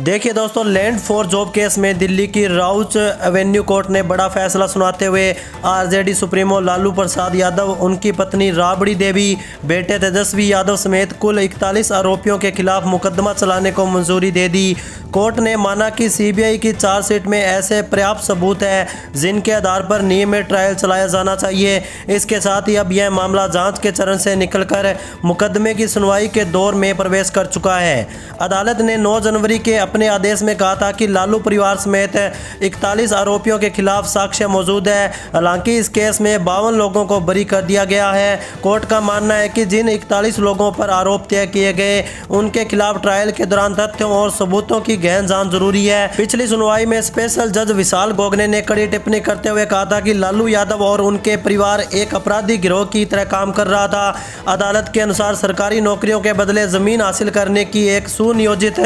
देखिए दोस्तों, land for job case में दिल्ली की राउज एवेन्यू कोर्ट ने बड़ा फैसला सुनाते हुए आरजेडी सुप्रीमो लालू प्रसाद यादव, उनकी पत्नी राबड़ी देवी, बेटे तेजस्वी यादव समेत कुल 41 आरोपियों के खिलाफ मुकदमा चलाने को मंजूरी दे दी। कोर्ट ने माना कि सीबीआई की चार्जशीट में ऐसे पर्याप्त सबूत है जिनके आधार पर नियमित ट्रायल चलाया जाना चाहिए। इसके साथ ही अब यह मामला जांच के चरण से निकलकर मुकदमे की सुनवाई के दौर में प्रवेश कर चुका है। अदालत ने 9 जनवरी के अपने आदेश में कहा था कि लालू परिवार समेत 41 आरोपियों के खिलाफ साक्ष्य मौजूद है। हालांकि इस केस में 52 लोगों को बरी कर दिया गया है। कोर्ट का मानना है कि जिन 41 लोगों पर आरोप तय किए गए उनके खिलाफ ट्रायल के दौरान तथ्यों और सबूतों की गहन जांच जरूरी है। पिछली सुनवाई में स्पेशल जज विशाल गोगने ने कड़ी टिप्पणी करते हुए कहा था कि लालू यादव और उनके परिवार एक अपराधी गिरोह की तरह काम कर रहा था। अदालत के अनुसार सरकारी नौकरियों के बदले जमीन हासिल करने की एक सुनियोजित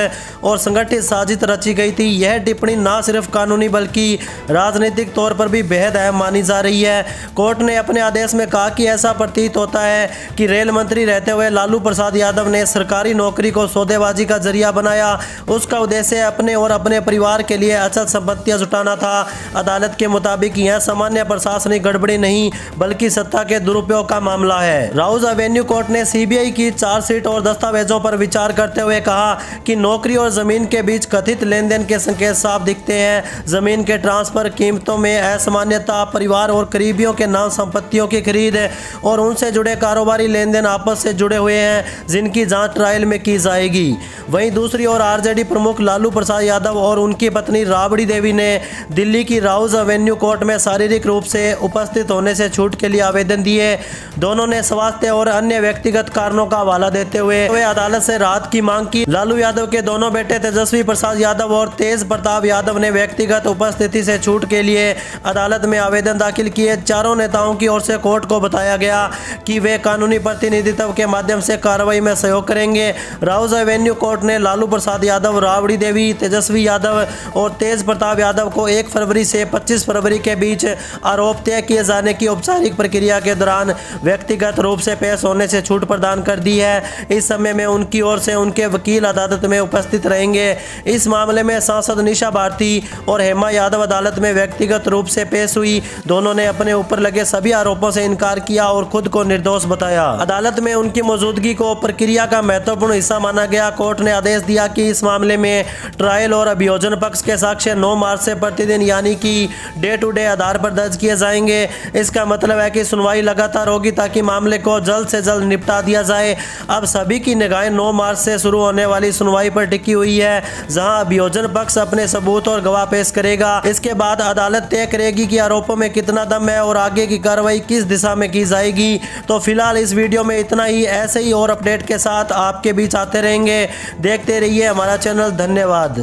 और संगठित साजिश रची गई थी। यह टिप्पणी न सिर्फ कानूनी बल्कि राजनीतिक तौर पर भी बेहद अहम मानी जा रही है। कोर्ट ने अपने आदेश में कहा कि ऐसा प्रतीत होता है कि रेल मंत्री रहते हुए लालू प्रसाद यादव ने सरकारी नौकरी को सौदेबाजी का जरिया बनाया। उसका उद्देश्य अपने और अपने परिवार के लिए अचल संपत्तियां जुटाना था। अदालत के मुताबिक यह सामान्य प्रशासनिक गड़बड़ी नहीं बल्कि सत्ता के दुरुपयोग का मामला है। राउज एवेन्यू कोर्ट ने सीबीआई की चार्जशीट और दस्तावेजों पर विचार करते हुए कहा कि नौकरी और जमीन के बीच कथित लेन देन के संकेत साफ दिखते हैं। जमीन के ट्रांसफर, कीमतों में असामान्यता, परिवार और करीबियों के नाम संपत्तियों की खरीद और उनसे जुड़े कारोबारी लेन देन आपस से जुड़े हुए हैं जिनकी जांच ट्रायल में की जाएगी। वहीं दूसरी ओर आरजेडी प्रमुख लालू प्रसाद यादव और उनकी पत्नी राबड़ी देवी ने दिल्ली की राउज एवेन्यू कोर्ट में शारीरिक रूप से उपस्थित होने से छूट के लिए आवेदन दिए। दोनों ने स्वास्थ्य और अन्य व्यक्तिगत कारणों का हवाला देते हुए अदालत से राहत की मांग की। लालू यादव के दोनों बेटे तेजस्वी प्रसाद यादव और तेज प्रताप यादव ने व्यक्तिगत उपस्थिति से छूट के लिए अदालत में आवेदन दाखिल किए। चारों नेताओं की ओर से कोर्ट को बताया गया कि वे कानूनी प्रतिनिधित्व के माध्यम से कार्रवाई में सहयोग करेंगे। राउज एवेन्यू कोर्ट ने लालू प्रसाद यादव, राबड़ी देवी, तेजस्वी यादव और तेज प्रताप यादव को 1 फरवरी से 25 फरवरी के बीच आरोप तय किए जाने की औपचारिक प्रक्रिया के दौरान व्यक्तिगत रूप से पेश होने से छूट प्रदान कर दी है। इस समय में उनकी ओर से उनके वकील अदालत में उपस्थित रहेंगे। इस मामले में सांसद निशा भारती और हेमा यादव अदालत में व्यक्तिगत रूप से पेश हुई। दोनों ने अपने ऊपर लगे सभी आरोपों से इनकार किया और खुद को निर्दोष बताया। अदालत में उनकी मौजूदगी को प्रक्रिया का महत्वपूर्ण हिस्सा माना गया। कोर्ट ने आदेश दिया कि इस मामले में ट्रायल और अभियोजन पक्ष के साक्ष्य 9 मार्च से प्रतिदिन यानी कि डे टू डे आधार पर दर्ज किए जाएंगे। इसका मतलब है कि सुनवाई लगातार होगी ताकि मामले को जल्द से जल्द निपटा दिया जाए। अब सभी की निगाहें 9 मार्च से शुरू होने वाली सुनवाई पर टिकी हुई है, जहां अभियोजन पक्ष अपने सबूत और गवाह पेश करेगा। इसके बाद अदालत तय करेगी कि आरोपों में कितना दम है और आगे की कार्रवाई किस दिशा में की जाएगी। तो फिलहाल इस वीडियो में इतना ही। ऐसे ही और अपडेट के साथ आपके बीच आते रहेंगे। देखते रहिए हमारा चैनल। धन्यवाद।